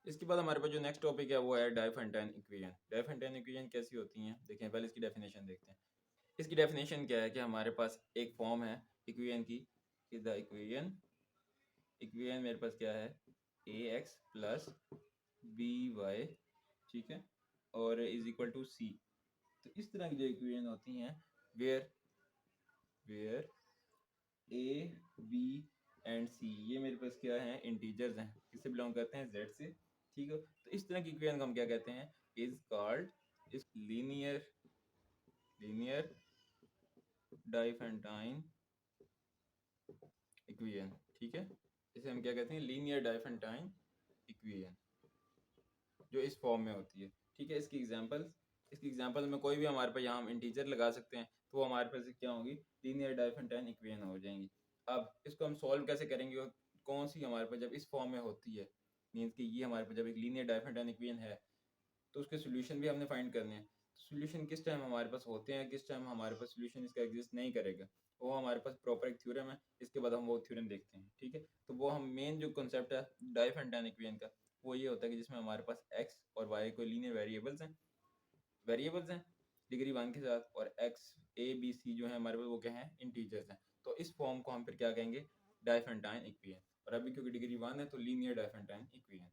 इसके बाद हमारे पास जो नेक्स्ट टॉपिक है वो है डाइफेंटाइन इक्वेशन। डाइफेंटाइन इक्वेशन कैसी होती हैं देखें, पहले इसकी डेफिनेशन देखते हैं। इसकी डेफिनेशन क्या है कि हमारे पास एक फॉर्म है इक्वेशन की, द इक्वेशन इक्वेशन मेरे पास क्या है, A x plus B Y, ठीक है, और इज इक्वल टू सी। तो इस तरह की जो इक्वेशन होती हैं where where A B and C, ये मेरे पास क्या है, इंटीजर्स हैं, किससे बिलोंग करते हैं, जेड से, ठीक है। तो इस तरह की इक्वेशन को हम क्या कहते हैं, इज कॉल्ड इस लीनियर लीनियर डाइफेंटाइन इक्वेशन, ठीक है। इसे हम क्या कहते हैं, लीनियर डाइफेंटाइन इक्वेशन, जो इस फॉर्म में होती है, ठीक है। इसकी एग्जांपल में कोई भी हमारे पास यहाँ हम इंटीजर लगा सकते हैं, तो वो हमारे पास क्या होगी, लीनियर डाइफेंटाइन इक्वेशन हो जाएंगी। अब इसको हम सॉल्व कैसे करेंगे, और कौन सी हमारे पास जब इस फॉर्म में होती है, मीन्स कि ये हमारे पास जब एक लीनियर डाइफेंटाइन इक्वेशन है, तो उसके सोल्यूशन भी हमने फाइंड करने हैं। सोल्यूशन किस टाइम हमारे पास होते हैं, किस टाइम हमारे पास सोल्यूशन इसका एग्जिस्ट नहीं करेगा, वो हमारे पास प्रॉपर एक थ्योरम है। इसके बाद हम वो थ्योरम देखते हैं, ठीक है। तो वो हम मेन जो कॉन्सेप्ट है डाइफेंटाइन इक्वेशन का, वो ये होता है कि जिसमें हमारे पास एक्स और वाई कोई लीनियर वेरिएबल्स हैं डिग्री 1 के साथ, और एक्स ए बी सी जो है हमारे पास वो क्या है, इंटीजर्स हैं। तो इस फॉर्म को हम फिर क्या कहेंगे, डाइफेंटाइन इक्वेशन। और अभी क्योंकि डिग्री 1 है तो लीनियर डाइफेंटाइन इक्वेशन।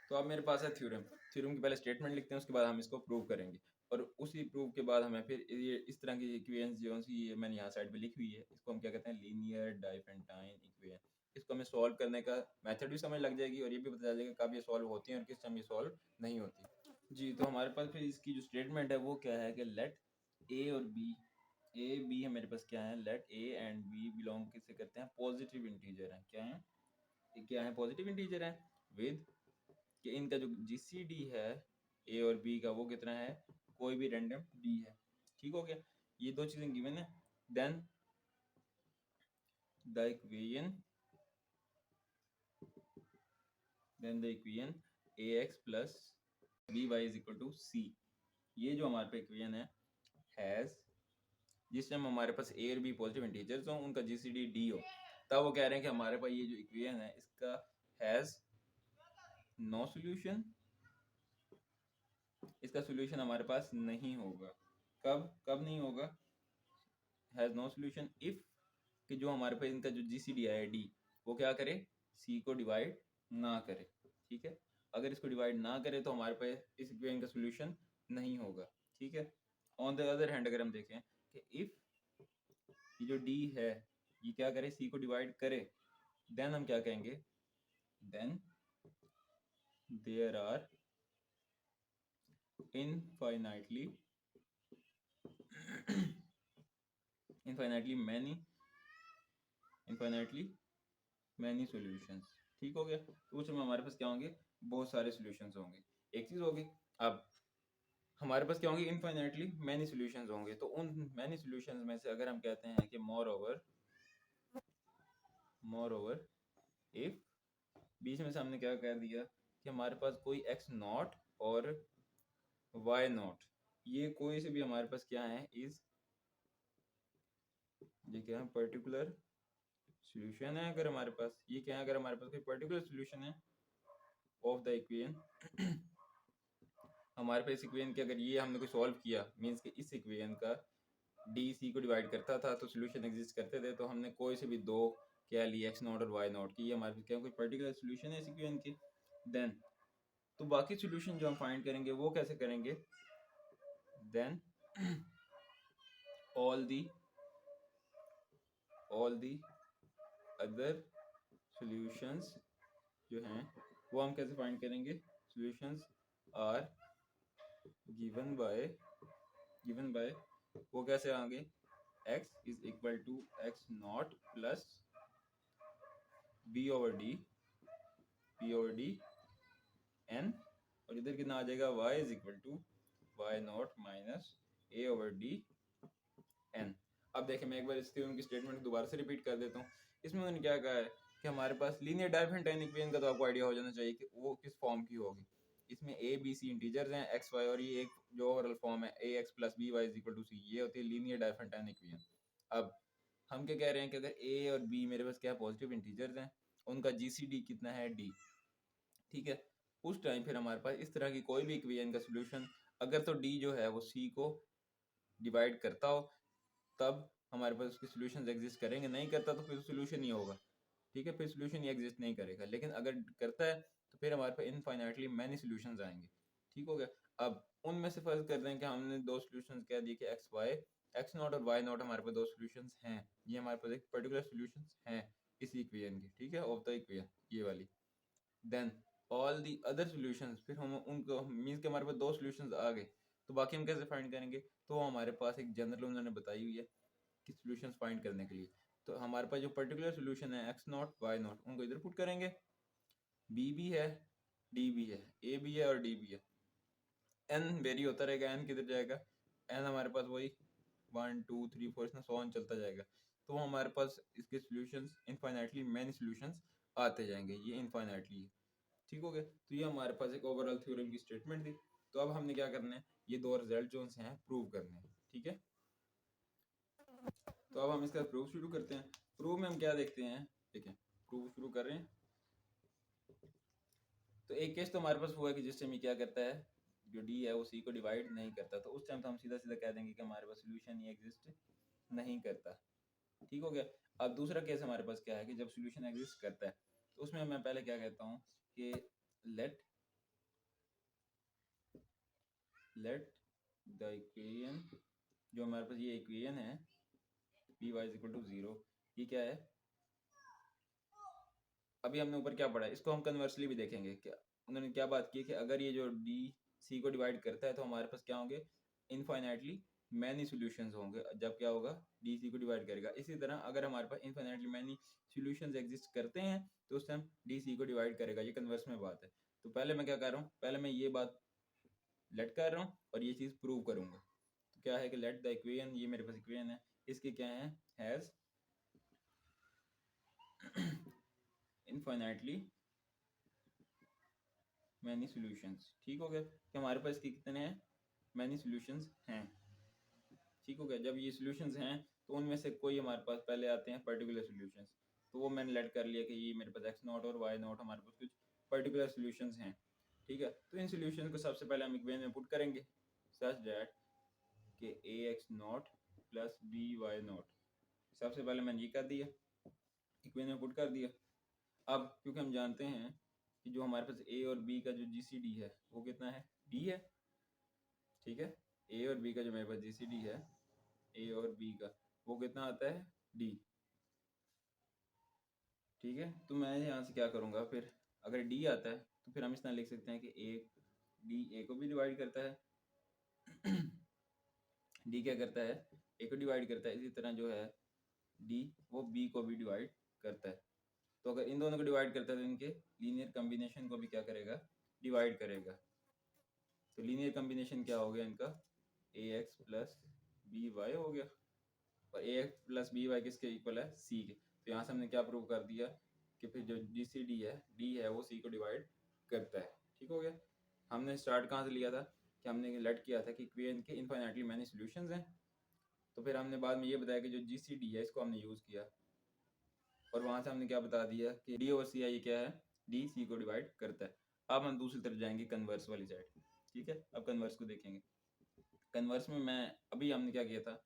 तो अब मेरे पास है थ्योरम। थ्योरम की पहले स्टेटमेंट लिखते हैं, उसके बाद हम इसको प्रूव करेंगे, और उसी प्रूव के बाद हमें फिर ये इस तरह की इक्वेशंस जो सी ये मैंने यहाँ साइड पे लिखी हुई है, इसको हम क्या कहते हैं, लीनियर डाइफेंटाइन इक्वेशन। इसको हमें सॉल्व करने का मेथड भी समझ लग जाएगी, और ये भी पता चल जाएगा कब ये सॉल्व होती हैं और किस टाइम ये सॉल्व नहीं होती। जी, तो हमारे पास फिर इसकी जो स्टेटमेंट है वो क्या है कि लेट ए और बी, ए बी है मेरे पास क्या है, let A and B belong किससे करते हैं, पॉजिटिव इंटीजर है, क्या है, ये क्या है, पॉजिटिव इंटीजर है, विद कि इनका जो जीसीडी है ए और बी का वो कितना है, कोई भी रैंडम डी है, ठीक हो गया। ये दो चीजें गिवन है। Then the equation A x plus B Y is equal to C, ये जो हमारे पे इक्वेशन है हैज, जिस टाइम हमारे पास ए और बी पॉजिटिव इंटीजर्स हो, उनका जीसीडी डी हो, तब वो कह रहे हैं कि हमारे पास ये जो इक्वेशन है इसका हैज नो सॉल्यूशन, इसका सॉल्यूशन हमारे पास नहीं होगा। कब कब नहीं होगा, हैज नो सॉल्यूशन इफ, कि जो हमारे पास इनका जो जीसीडी है डी, वो क्या करे, सी को डिवाइड ना करे, ठीक है। अगर इसको डिवाइड ना करे तो हमारे पास इस इक्वेशन का सॉल्यूशन नहीं होगा, ठीक है। ऑन द अदर हैंड अगर हम देखें कि इफ ये जो डी है ये क्या करे, सी को डिवाइड करे, देन हम क्या कहेंगे, then there are infinitely infinitely many solutions, ठीक हो गया। तो उसमें हमारे पास क्या होंगे, बहुत सारे सॉल्यूशंस होंगे, एक चीज होगी। अब हमारे पास क्या होंगे, इनफाइनाइटली मैनी सॉल्यूशंस होंगे। तो उन मैनी सॉल्यूशंस में से अगर हम कहते हैं कि मोर ओवर इफ, बीच में से हमने क्या कह दिया कि हमारे पास कोई एक्स नॉट और वाई नॉट, ये कोई से भी हमारे पास क्या है, इज, ये क्या है, पर्टिकुलर सॉल्यूशन है। अगर हमारे पास ये क्या है, अगर हमारे पास कोई पर्टिकुलर सॉल्यूशन है ऑफ द इक्वेशन, हमारे पास इक्वेशन के अगर ये हमने कोई सॉल्व किया, मीन्स कि इस इक्वेशन का डी सी को डिवाइड करता था तो सॉल्यूशन एग्जिस्ट करते थे, तो हमने कोई से भी दो क्या लिया, एक्स नॉट और वाई नॉट की, ये हमारे पास क्या कोई पर्टिकुलर सॉल्यूशन है इस इक्वेशन की। देन तो बाकी सॉल्यूशन जो हम फाइंड करेंगे वो कैसे करेंगे, then all the other solutions जो हैं वो हम कैसे फाइंड करेंगे, सॉल्यूशंस आर गिवन बाय वो कैसे आगे, x is equal to X not plus B over D N, और इधर कितना आ जाएगा, y is equal to Y naught minus A over D N. अब देखिए मैं एक बार इस थ्योरम की स्टेटमेंट दोबारा से रिपीट कर देता हूँ। इसमें उन्होंने क्या कहा है कि हमारे पास लीनियर डाइफरेंटाइन इक्वेशन का तो आपको आइडिया हो जाना चाहिए कि वो किस फॉर्म की होगी। इसमें ए बी सी इंटीजर्स हैं, एक्स वाई, और ये एक जो ओवरऑल फॉर्म है A x plus B Y is equal to C, ये होती है लीनियर डाइफरेंटाइन इक्वेशन। अब हम क्या कह रहे हैं कि अगर ए और बी मेरे पास क्या पॉजिटिव इंटीजर्स हैं, उनका जीसीडी कितना है, डी, ठीक है। उस टाइम फिर हमारे पास इस तरह की कोई भी इक्वेशन का सोल्यूशन, अगर तो डी जो है वो सी को डिवाइड करता हो तब हमारे पास उसके सॉल्यूशंस एग्जिस्ट करेंगे, नहीं करता तो फिर सॉल्यूशन ही होगा। ठीक है, फिर सॉल्यूशन ही एग्जिस्ट नहीं करेगा। लेकिन अगर करता है तो फिर हमारे पास इनफाइनाइटली मैनी सॉल्यूशंस आएंगे। ठीक हो गया। अब उनमें से फर्ज कर दें कि हमने दो सॉल्यूशंस कह दिए कि एक्स वाई, एक्स नॉट और वाई नॉट हमारे पास दो सॉल्यूशंस हैं। ये हमारे पास एक पर्टिकुलर सॉल्यूशंस हैं इसी इक्वेशन की, ठीक है, ऑफ द इक्वेशन ये वाली। Then all the other solutions, फिर हम उनको मींस के हमारे पास दो सॉल्यूशंस आ गए, तो बाकी हम कैसे फाइंड करेंगे? तो हमारे पास एक जनरल उन्होंने बताई हुई है कि सॉल्यूशंस फाइंड करने के लिए, तो हमारे पास जो पर्टिकुलर सॉल्यूशन है एक्स नॉट वाई नॉट उनको इधर पुट करेंगे, बी भी है डी भी है, ए भी है और डी भी है। एन वेरी होता रहेगा, एन किधर जाएगा? एन हमारे पास वही 1 2 3 4 इसमें सो ऑन चलता जाएगा। तो हमारे पास इसके सॉल्यूशंस इनफाइनाइटली मैनी सॉल्यूशंस आते जाएंगे, ये इनफाइनाइटली है। ठीक हो गया। तो ये हमारे पास एक ओवरऑल थ्योरम की स्टेटमेंट थी। तो अब हमने क्या करना है, ये दो रिजल्ट जो हैं प्रूव करने हैं। ठीक है, तो अब हम इसका प्रूफ शुरू करते हैं। प्रूफ में हम क्या देखते हैं, ठीक है, प्रूफ शुरू कर रहे हैं। तो एक केस तो हमारे पास हुआ है कि जिस टाइम ये क्या करता है, जो डी है वो सी को डिवाइड नहीं करता, तो उस टाइम तो हम सीधा सीधा कह देंगे कि हमारे पास सोल्यूशन ही एग्जिस्ट नहीं करता। ठीक हो गया। अब दूसरा केस हमारे पास क्या है कि जब सोल्यूशन एग्जिस्ट करता है, तो उसमें मैं पहले क्या कहता हूँ कि लेट द इक्वेशन, जो हमारे पास ये इक्वेशन है P Y is equal to 0, ये क्या है? अभी हमने ऊपर क्या पढ़ा है, इसको हम कन्वर्सली भी देखेंगे। क्या उन्होंने क्या बात की कि अगर ये जो डी सी को डिवाइड करता है तो हमारे पास क्या होंगे, इनफाइनाइटली मैनी सॉल्यूशंस होंगे जब क्या होगा, डी सी को डिवाइड करेगा। इसी तरह अगर हमारे पास इनफाइनाइटली मैनी सॉल्यूशंस एग्जिस्ट करते हैं तो उस टाइम डी सी को डिवाइड करेगा। ये कन्वर्स में बात है। तो पहले मैं क्या कर रहा हूँ, पहले मैं ये बात लेट कर रहा हूँ और ये चीज़ प्रूव करूंगा। तो क्या है कि लेट द इक्वेशन, ये मेरे पास इक्वेशन है, इसके क्या है, हैज इनफाइनाइटली मैनी सॉल्यूशंस। ठीक हो गया कि हमारे पास इसके कितने हैं, मैनी सॉल्यूशंस हैं। ठीक हो गया। जब ये सॉल्यूशंस हैं तो उनमें से कोई हमारे पास पहले आते हैं पर्टिकुलर सॉल्यूशंस, तो वो मैंने लेट कर लिया कि ये मेरे पास एक्स नॉट और वाई नॉट हमारे पास कुछ पर्टिकुलर सॉल्यूशंस हैं। ठीक है, तो इन सॉल्यूशंस को सबसे पहले हम इक्वेशन में पुट करेंगे सच दैट कि ए x not plus B Y not, सबसे पहले मैंने ये कर दिया, इक्वेशन में पुट कर दिया। अब क्योंकि हम जानते हैं कि जो हमारे पास ए और बी का जो जीसीडी है वो कितना है, डी है। ठीक है, ए और बी का जो मेरे पास जीसीडी है, ए और बी का वो कितना आता है, डी। ठीक है, तो मैं यहाँ से क्या करूँगा फिर, अगर डी आता है तो फिर हम इस तरह लिख सकते हैं कि ए डी ए को भी डिवाइड करता है डी क्या करता है, ए को डिवाइड करता है। इसी तरह जो है डी वो बी को भी डिवाइड करता है। तो अगर इन दोनों को डिवाइड करता है तो इनके लीनियर कम्बिनेशन को भी क्या करेगा, डिवाइड करेगा। तो लीनियर कम्बिनेशन क्या हो गया इनका, ए एक्स प्लस बी वाई हो गया, और ए एक्स प्लस बी वाई किसके इक्वल है, सी के। तो यहाँ से हमने क्या प्रूव कर दिया कि फिर जो जी सी डी है वो सी को डिवाइड करता है। ठीक हो गया। हमने स्टार्ट कहाँ से लिया था कि हमने लेट किया था कि इक्वेशन के इनफाइनाइटली मैनी सॉल्यूशंस हैं। तो फिर हमने बाद में ये बताया कि जो जी सी डी है इसको हमने यूज़ किया, और वहाँ से हमने क्या बता दिया कि डी और सी आई क्या है, डी सी को डिवाइड करता है। अब हम दूसरी तरफ जाएंगे कन्वर्स वाली साइड। ठीक है, अब कन्वर्स को देखेंगे। कन्वर्स में मैं अभी हमने क्या किया था,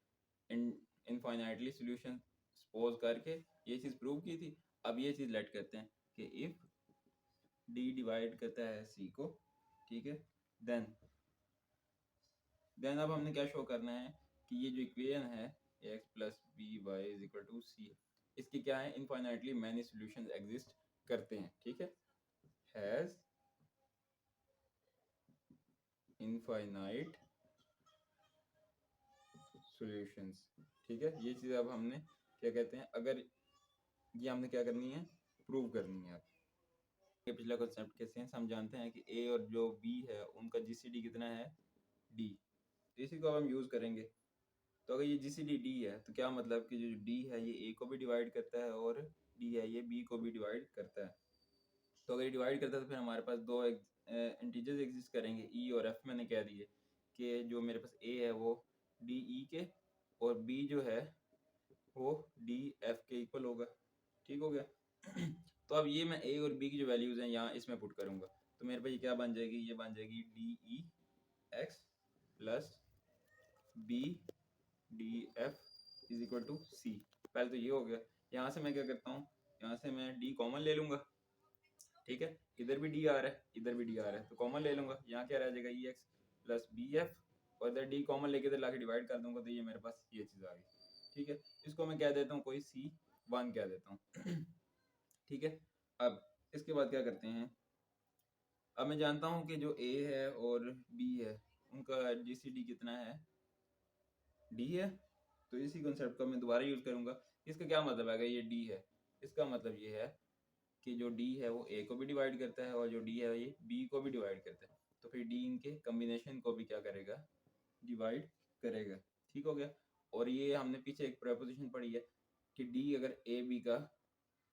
इनफाइनाइटली सॉल्यूशन सपोज करके ये चीज़ प्रूव की थी। अब ये चीज़ लेट करते हैं कि इफ डी डिवाइड करता है सी को, ठीक है, देन अब हमने क्या शो करना है कि ये जो इक्वेशन है X plus B Y is equal to C, इसकी क्या है, इनफाइनाइटली मैनी सॉल्यूशंस एग्जिस्ट करते हैं। ठीक है, हैज इनफाइनाइट सॉल्यूशंस। ठीक है, ये चीज़ अब हमने क्या कहते हैं, अगर ये हमने क्या करनी है, प्रूव करनी है। ये पिछला कॉन्सेप्ट के सेंस हम जानते हैं कि ए और जो बी है उनका जीसीडी कितना है, डी। तो इसी को अब हम यूज़ करेंगे। तो अगर ये जीसीडी डी है तो क्या मतलब कि जो डी है ये ए को भी डिवाइड करता है और डी है ये बी को भी डिवाइड करता है। तो अगर ये डिवाइड करता है तो फिर हमारे पास दो इंटीजर्स एग्जिस्ट करेंगे, ई और एफ। मैंने कह दिए कि जो मेरे पास ए है वो डी ई के और बी जो है वो डी एफ के इक्वल होगा। ठीक हो गया तो अब ये मैं ए और बी की जो वैल्यूज़ हैं यहाँ इसमें पुट करूँगा, तो मेरे पास ये क्या बन जाएगी, ये बन जाएगी D E X plus B D F is equal to C. पहले तो ये हो गया। यहाँ से मैं क्या करता हूँ, यहाँ से मैं डी कॉमन ले लूँगा, ठीक है, इधर भी डी आ रहा है, इधर भी डी आ रहा है, तो कॉमन ले लूँगा। यहाँ क्या रह जाएगा, ई एक्स प्लस बी एफ, और इधर डी कॉमन लेके इधर लाके डिवाइड कर दूंगा, तो ये मेरे पास ये चीज़ आ गई, ठीक है। इसको मैं क्या देता हूँ, कोई सी वन कह देता हूँ ठीक है। अब इसके बाद क्या करते हैं, अब मैं जानता हूँ कि जो ए है और बी है उनका जीसीडी कितना है, डी है, तो इसी कॉन्सेप्ट का मैं दोबारा यूज करूंगा। इसका क्या मतलब है, ये डी है, इसका मतलब ये है कि जो डी है वो ए को भी डिवाइड करता है और जो डी है ये बी को भी डिवाइड करता है, तो फिर डी इनके कम्बिनेशन को भी क्या करेगा, डिवाइड करेगा, ठीक हो गया। और ये हमने पीछे एक प्रेपोजिशन पढ़ी है कि डी अगर ए बी का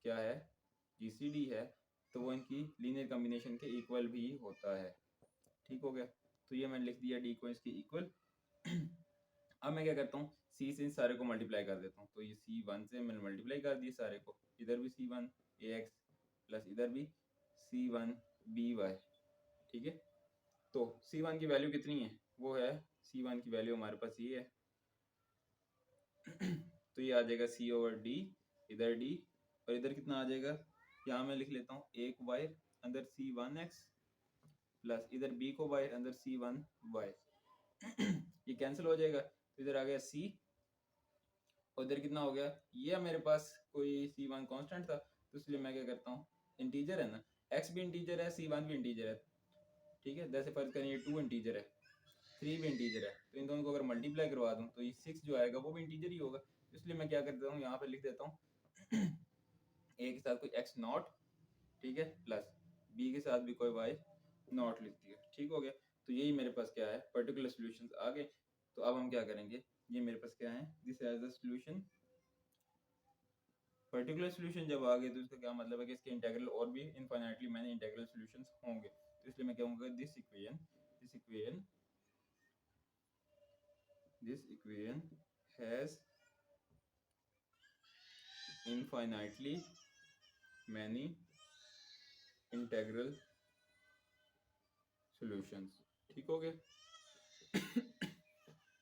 क्या है, जीसीडी है, तो वो इनकी लीनियर कॉम्बिनेशन के इक्वल भी होता है, ठीक हो गया। तो ये मैंने लिख दिया डी को इसके इक्वल अब मैं क्या करता हूँ, सी से इन सारे को मल्टीप्लाई कर देता हूँ, तो ये सी वन से मैंने मल्टीप्लाई कर दिए सारे को, इधर भी सी वन ए एक्स प्लस इधर भी सी वन बी वाई, ठीक है। तो सी वन की वैल्यू कितनी है, वो है सी वन की वैल्यू हमारे पास ये है तो ये आ जाएगा सी ओवर डी, इधर डी और इधर कितना आ जाएगा, यहाँ मैं लिख लेता हूँ एक वाई अंदर सी वन एक्स प्लस इधर बी को वाई अंदर सी वन वाई ये कैंसिल हो जाएगा, तो इधर आ गया सी और इधर कितना हो गया, ये मेरे पास कोई सी वन कॉन्स्टेंट था, तो इसलिए मैं क्या करता हूँ, इंटीजर है ना, एक्स भी इंटीजर है, सी वन भी इंटीजर है, ठीक है। जैसे फर्ज करें ये टू इंटीजर है, थ्री भी इंटीजर है, तो इन दोनों को अगर मल्टीप्लाई करवा दूँ तो ये सिक्स जो आएगा वो भी इंटीजर ही होगा, इसलिए मैं क्या करता हूँ, यहाँ पे लिख देता हूँ ए के साथ कोई एक्स नॉट, ठीक है, प्लस बी के साथ भी कोई वाई नॉट लिख दिया, ठीक हो गया। तो यही मेरे पास क्या है, पर्टिकुलर सॉल्यूशंस आ गए। तो अब हम क्या करेंगे, ये मेरे पास क्या है, this as a solution, particular solution जब आ गए तो इसका क्या मतलब है कि इसके इंटीग्रल और भी इनफाइनाइटली मैनी इंटीग्रल सॉल्यूशंस होंगे, तो इसलिए मैं कहूँगा this equation has infinitely many integral solutions, ठीक हो गया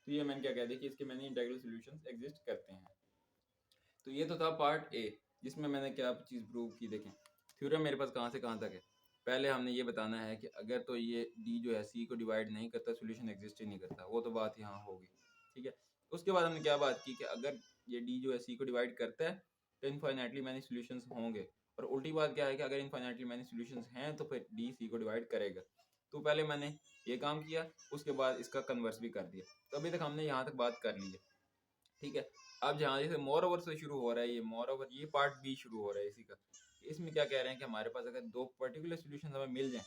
तो ये मैंने क्या कह दिया कि इसके मैंने इंटीग्रल सॉल्यूशंस एग्जिस्ट करते हैं। तो ये तो था पार्ट ए, जिसमें मैंने क्या चीज़ प्रूव की। देखें थ्योरम मेरे पास कहाँ से कहाँ तक है। पहले हमने ये बताना है कि अगर तो ये डी जो है सी को डिवाइड नहीं करता, सॉल्यूशन एग्जिस्ट ही नहीं करता, वो तो बात यहाँ होगी, ठीक है। उसके बाद हमने क्या बात की कि अगर ये डी जो है सी को डिवाइड करता है तो इनफाइनाइटली मैनी सॉल्यूशंस होंगे, और उल्टी बात क्या है कि अगर इनफाइनाइटली मैनी सॉल्यूशंस हैं तो फिर डी सी को डिवाइड करेगा। तो पहले मैंने ये काम किया, उसके बाद इसका कन्वर्स भी कर दिया। तो अभी तक हमने यहाँ तक बात कर ली है, ठीक है। अब जहाँ जैसे मोर ओवर से शुरू हो रहा है, ये मोर ओवर, ये पार्ट बी शुरू हो रहा है इसी का। इसमें क्या कह रहे हैं कि हमारे पास अगर दो पर्टिकुलर सॉल्यूशन हमें मिल जाएं,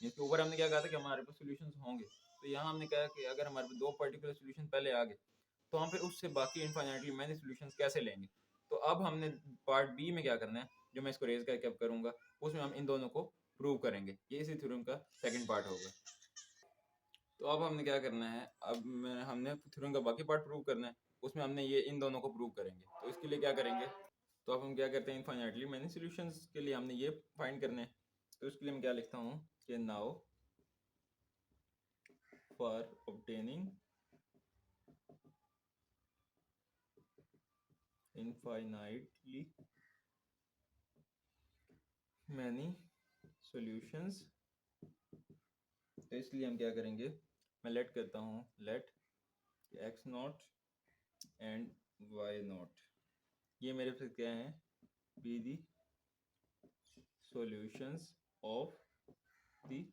इसके ऊपर हमने क्या कहा था कि हमारे पास सॉल्यूशंस होंगे, तो यहाँ हमने कहा कि अगर हमारे पास दो पर्टिकुलर सॉल्यूशन पहले आ गए तो हम फिर उससे बाकी इनफाइनाइटली मैनी सॉल्यूशंस कैसे लेंगे। तो अब हमने पार्ट बी में क्या करना है, जो मैं इसको रेज करके अब करूंगा, उसमें हम इन दोनों को प्रूव करेंगे। ये इसी थ्योरम का सेकंड पार्ट होगा। तो अब हमने क्या करना है, हमने थ्योरम का बाकी पार्ट प्रूव करना है, उसमें हमने ये इन दोनों को प्रूव करेंगे। तो इसके लिए क्या करेंगे, तो अब हम क्या करते हैं, इनफाइनाइटली मैनी सॉल्यूशंस के लिए हमने ये फाइंड करने हैं। तो इसके लिए मैं क्या लिखता हूँ कि now for obtaining infinitely many solutions, तो इसलिए हम क्या करेंगे, मैं लेट करता हूँ, let x not and y not, ये मेरे पास क्या है, be the solutions of the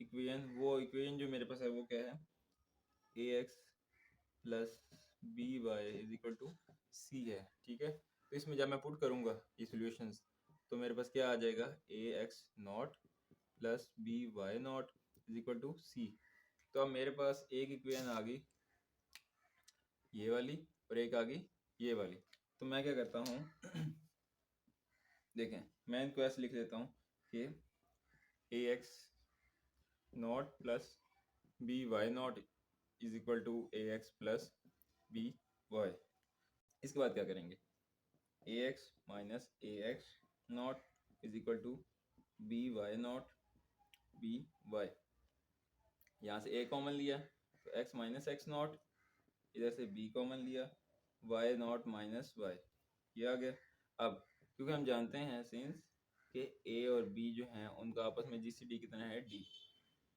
equation. वो इक्वेशन जो मेरे पास है वो क्या है, A x plus B Y is equal to C है, ठीक है। तो इसमें जब मैं पुट करूँगा ये सॉल्यूशंस, तो मेरे पास क्या आ जाएगा, a x not plus B Y not is equal to c. तो अब मेरे पास एक इक्वेशन आ गई ये वाली और एक आ गई ये वाली। तो मैं क्या करता हूँ देखें, मैं इनको ऐसे लिख देता हूँ कि ए x not plus B Y not is equal to a x plus B y. इसके बाद क्या करेंगे, a x minus a x not is equal to b Y not b y. यहाँ से ए कॉमन लिया तो एक्स माइनस एक्स नॉट, इधर से बी कॉमन लिया वाई नॉट माइनस वाई, ये आ गया। अब क्योंकि हम जानते हैं सिंस कि ए और बी जो हैं उनका आपस में जीसीडी कितना है डी,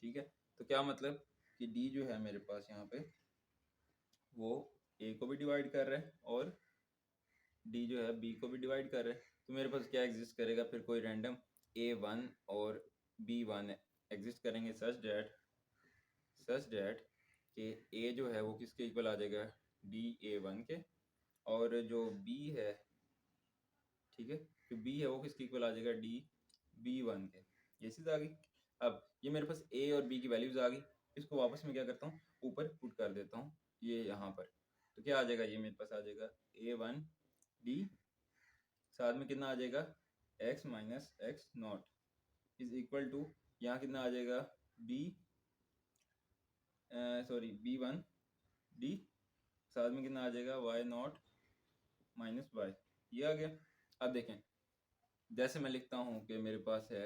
ठीक है। तो क्या मतलब कि डी जो है मेरे पास यहाँ पे वो ए को भी डिवाइड कर रहा है और डी जो है बी को भी डिवाइड कर रहा है। तो मेरे पास क्या एग्जिस्ट करेगा फिर, कोई रैंडम A1 और B1 एग्जिस्ट करेंगे सच डैट कि ए जो है वो किसके इक्वल आ जाएगा DA1 के, और जो बी है, ठीक है, जो बी है वो किसके इक्वल आ जाएगा DB1 के। ये चीज़ आ गई। अब ये मेरे पास ए और बी की वैल्यूज आ गई, इसको वापस में क्या करता हूँ ऊपर पुट कर देता हूँ ये यहाँ पर। तो क्या आ जाएगा, ये मेरे पास आ जाएगा A1 D, साथ में कितना आ जाएगा x minus X not is equal to, यहाँ कितना आ जाएगा B1 D, साथ में कितना आ जाएगा y नॉट माइनस वाई, ये आ गया। अब देखें जैसे मैं लिखता हूँ कि मेरे पास है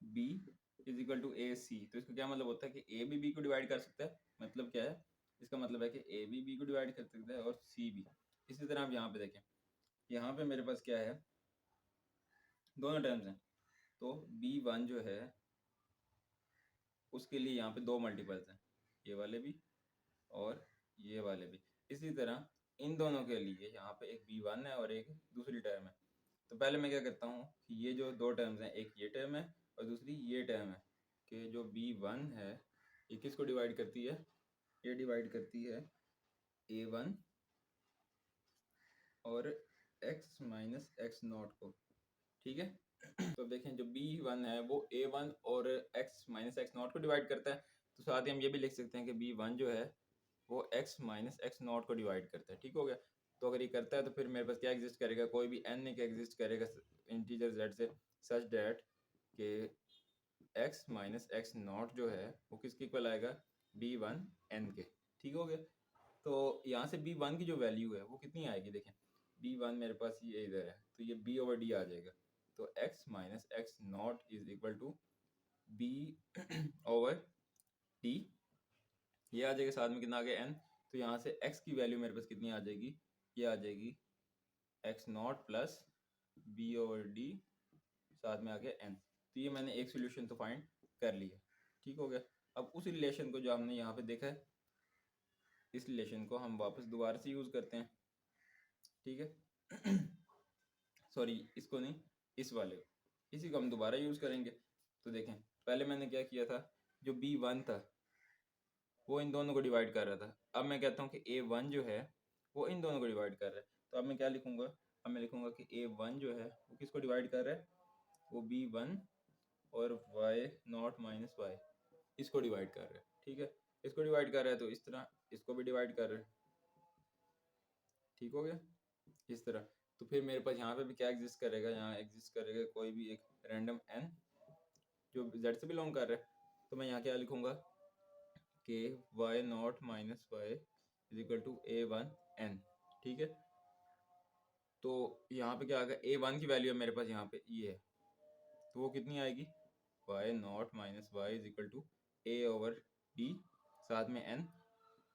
b इज इक्वल टू ए सी, तो इसका क्या मतलब होता है कि ए भी बी को डिवाइड कर सकता है। मतलब क्या है, इसका मतलब है कि ए भी बी को डिवाइड कर सकता है और सी भी। इसी तरह आप यहाँ पे देखें, यहाँ पे मेरे पास क्या है, दोनों टर्म्स हैं। तो B1 जो है उसके लिए यहाँ पे दो मल्टीपल्स हैं, ये वाले भी और ये वाले भी। इसी तरह इन दोनों के लिए यहाँ पे एक B1 है और एक दूसरी टर्म है। तो पहले मैं क्या करता हूँ कि ये जो दो टर्म्स हैं, एक ये टर्म है और दूसरी ये टर्म है, कि जो B1 है ये किसको डिवाइड करती है, ये डिवाइड करती है A1 और x माइनस एक्स नॉट को, ठीक है। तो अब देखें जो B1 है वो A1 और x माइनस एक्स नॉट को डिवाइड करता है, तो साथ ही हम ये भी लिख सकते हैं कि B1 जो है वो x माइनस एक्स नॉट को डिवाइड करता है, ठीक हो गया। तो अगर ये करता है तो फिर मेरे पास क्या एग्जिस्ट करेगा, कोई भी n एक एग्जिस्ट करेगा इंटीजर z से, सच डैट कि x माइनस एक्स नॉट जो है वो किसके इक्वल आएगा B1 n के, ठीक हो गया। तो यहाँ से B1 की जो वैल्यू है वो कितनी आएगी, देखें B1 मेरे पास ये इधर है तो ये B ओवर D आ जाएगा। तो x minus X not is equal to B over D, ये आ जाएगा, साथ में कितना आ गया n। तो यहाँ से x की वैल्यू मेरे पास कितनी आ जाएगी, ये आ जाएगी x not plus B over D, साथ में आ गया n। तो ये मैंने एक सोल्यूशन तो फाइंड कर लिया, ठीक हो गया। अब उस रिलेशन को जो हमने यहाँ पे देखा है, इस रिलेशन को हम वापस दोबारा से यूज़ करते हैं, ठीक है। सॉरी इसको नहीं, इस वाले को, इसी को हम दोबारा यूज़ करेंगे। तो देखें पहले मैंने क्या किया था, जो B1 था वो इन दोनों को डिवाइड कर रहा था। अब मैं कहता हूँ कि A1 जो है वो इन दोनों को डिवाइड कर रहा है। तो अब मैं क्या लिखूँगा, अब मैं लिखूँगा कि A1 जो है वो किसको डिवाइड कर रहा है, वो B1 और y नॉट माइनस वाई इसको डिवाइड कर रहा है, ठीक है। इसको डिवाइड कर रहा है तो इस तरह इसको भी डिवाइड कर रहा है, ठीक हो गया इस तरह। तो फिर मेरे पास यहाँ पे भी क्या एग्जिस्ट करेगा, यहाँ एग्जिस्ट करेगा कोई भी एक रैंडम n जो z से बिलोंग कर रहा है। तो मैं यहाँ क्या लिखूँगा कि y naught minus Y is equal to A1 n, ठीक है। तो यहाँ पे क्या आ गया, A1 की वैल्यू है मेरे पास यहाँ पे ये है, तो वो कितनी आएगी y naught minus Y is equal to A over D, साथ में n।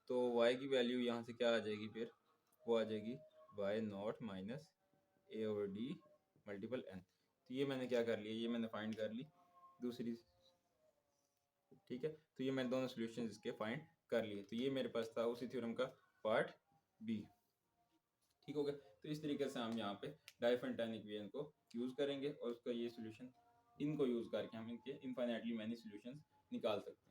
तो y की वैल्यू यहाँ से क्या आ जाएगी फिर, वो आ जाएगी y naught minus A over D multiple n। तो ये मैंने क्या कर लिया, ये मैंने फाइंड कर ली दूसरी, ठीक है। तो ये मैंने दोनों सॉल्यूशन इसके फाइंड कर लिए। तो ये मेरे पास था उसी थ्योरम का पार्ट बी, ठीक हो गया। तो इस तरीके से हम यहाँ पे डाइफेंटाइन इक्वेशन को यूज़ करेंगे और उसका ये सॉल्यूशन, इनको यूज़ करके हम इनके इनफाइनाइटली मैनी सॉल्यूशंस निकाल सकते हैं।